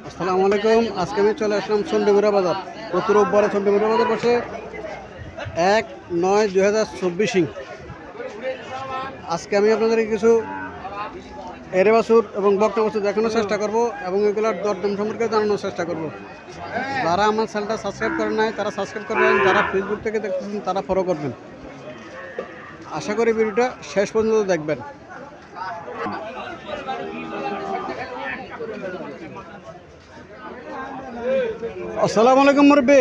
আসসালামু আলাইকুম। আজকে আমি চলে আসলাম চন্ডীমুড়া বাজার। প্রতি রোববারে চন্ডীমুড়া বাজার বসে 1/9/2024। আজকে আমি আপনাদের কিছু এরে বাছুর এবং বকনা বাছুর দেখানোর চেষ্টা করব এবং এগুলোর দরদাম সম্পর্কে জানানোর চেষ্টা করব। যারা আমার চ্যানেলটা সাবস্ক্রাইব করেন নাই তারা সাবস্ক্রাইব করবেন, যারা ফেসবুক থেকে দেখতেছেন তারা ফলো করবেন। আশা করি ভিডিওটা শেষ পর্যন্ত দেখবেন। আসসালামু আলাইকুম মুরব্বি,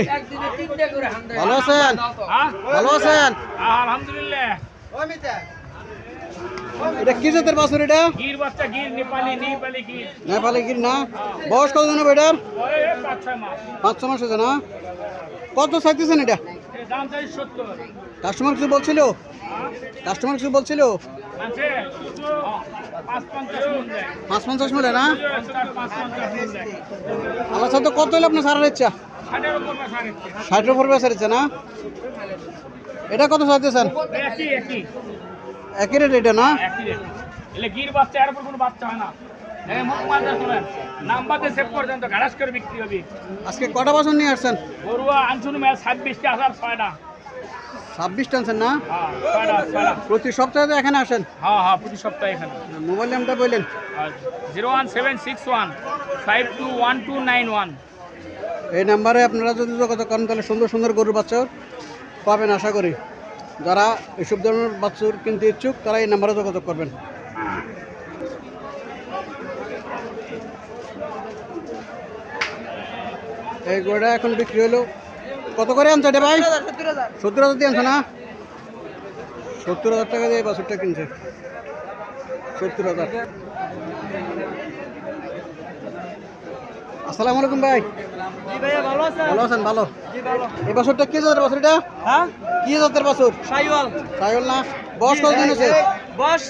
ভালো আছেন? ভালো আছেন আলহামদুলিল্লাহ। এটা কি জাতের বাছুর? এটা গির বাচ্চা, গির নেপালি গির। নেপালি গির না? বয়স কত দিন হবে এটার? ওই 5-6 মাস। 5-6 মাস হয়েছে না? কত চাইতেছেন এটা? এর দাম চাই 70। কাস্টমার কিছু বলছিল? কাস্টমার কিছু বলছিল? আছে 5-50 মন দেয়। 5-50 মিলে না? 5-50 মন দেয়। আল্লাহ সাথে কত হলে আপনার সারার ইচ্ছা? 60-এর উপর না 60। 60-এর উপর বেচার ইচ্ছা না? এটা কত চাইতেছেন? একই একই রেট এটা না? রেট। এলে গির বাচ্চা, এর উপর কোনো বাচ্চা হয় না। এই মুখ মারতে চলেন, নাম্বার দিয়ে সেভ করে দেন তো ঘাড়াস করে বিক্রি হবে। আজকে কটা বাছুর নিয়ে আসছেন? গরুয়া আনছুন মেয়ে 26টা আসার 6টা। 26 টানছেন না? হ্যাঁ 6টা। প্রতি সপ্তাহে তো এখানে আসেন? হ্যাঁ প্রতি সপ্তাহে এখানে। মোবাইল নামটা বললেন? 01761 521291। এই নাম্বারে আপনারা যদি যোগাযোগ করেন তাহলে সুন্দর সুন্দর গরুর বাচ্চা পাবেন আশা করি। যারা এসব ধরনের বাছুর কিনতে ইচ্ছুক তারা এই নাম্বারে যোগাযোগ করবেন। এই গরুটা এখন বিক্রি হলো কত করে আনছে এটা ভাই? 70,000 দিয়ে আনছে না? 70,000 টাকা দিয়ে এই বাছুরটা কিনছে। 70,000। আসসালামু আলাইকুম ভাই। জি ভাইয়া, ভালো আছেন? ভালো আছেন? ভালো। জি ভালো। এই বাছুরটা কি জাতের বাছুর? এটা হ্যাঁ, কি জাতের বাছুর? শাইওয়াল। সাইল না? বয়স কত দিন হয়েছে? বয়স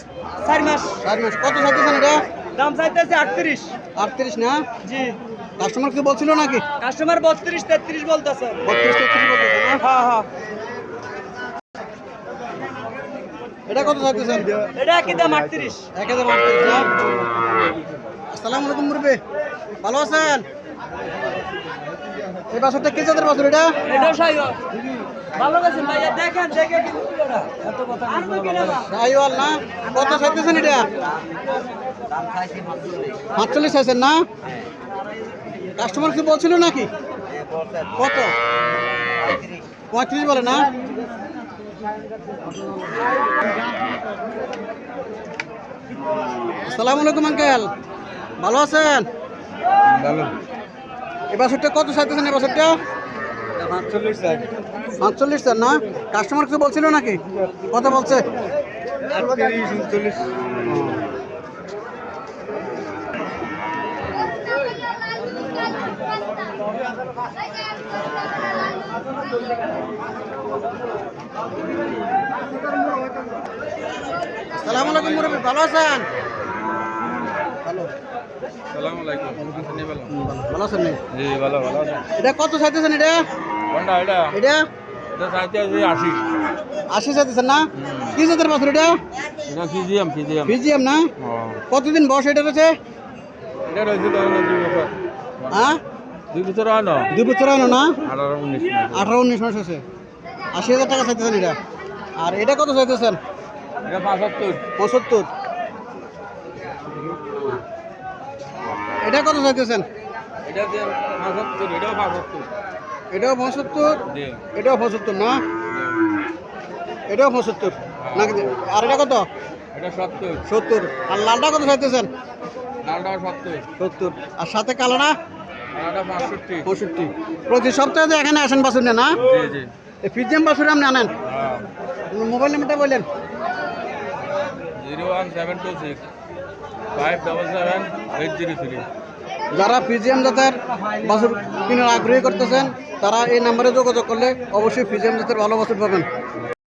4 মাস। 4 মাস। কত চাইতেছেন এটা? দাম চাইতেছে 38। 38 না? জি। কাস্টমার কি বলছিল নাকি? কাস্টমার 32-33 বলতেছে। 32-33 বলতেছে না? হ্যাঁ হ্যাঁ। এটা কত চাইতেছেন? এটা একই দাম 38। 1038 না? আসসালামু আলাইকুম মুরব্বি, ভালো আছেন? এই বাছুরটা কি জাতের বাছুর? এটা এটাও শাইওয়াল। ভালো আছেন ভাইয়া? দেখেন দেখে কিন্তু এটা এত কথা সাইওয়াল না? কত চাইতেছেন এটা? 45 চাইছেন না? কাস্টমার কি বলছিল নাকি? কত? 35 বলে না? আসসালামু আলাইকুম আঙ্কেল, ভালো আছেন? ভালো। এই বাছুরটা কত চাইতেছেন? এই বাছুরটা 45 চাই। 45 চান না? কাস্টমার কিছু বলছিল নাকি? কত বলছে? 38 39। আসসালামু আলাইকুম মুরব্বি, ভালো আছেন? ভালো। আসসালামু আলাইকুম। আপনি ভালো? ভালো আছেন নি? জি ভালো আছেন। এটা কত চাইতেছেন? এটা কোনটা এটা? এটা এটা চাইতে আছে 80। 80 চাইতেছেন না? কি জাতের বাছুর এটা? এটা ফিজিয়াম। ফিজিয়াম না? ও কতদিন বয়স এটা রয়েছে? এটা রয়েছে তো 2 বছর। হ্যাঁ 2 বছর হয় না? 2 বছর হয় না? 18 19 মাস। 18-19 মাস হয়েছে। 80,000 টাকা চাইতেছেন এটা। আর এটা কত চাইতেছেন? এটা 75। 75। এটা কত চাইতেছেন? এটা দেন 75, এটাও 75। এটাও 75, জি। এটাও 75 না? এটাও 75 নাকি? আর এটা কত? এটা 70। 70। আর লালটা কত চাইতেছেন? লালটা 70। 70। আর সাথে কালোটা? এটা 65। 65। প্রতি সপ্তাহে তো এখানে আসেন বাছুর না? জি। এই ফিজিয়াম বাছুর আপনি আনেন? হ্যাঁ। মোবাইল নাম্বারটা বললেন? 01726 577 803। যারা ফিজিয়াম জাতের বাছুর কেনার আগ্রহী করতেছেন তারা এই নাম্বারে যোগাযোগ করলে অবশ্যই ফিজিয়াম জাতের ভালো বাছুর পাবেন।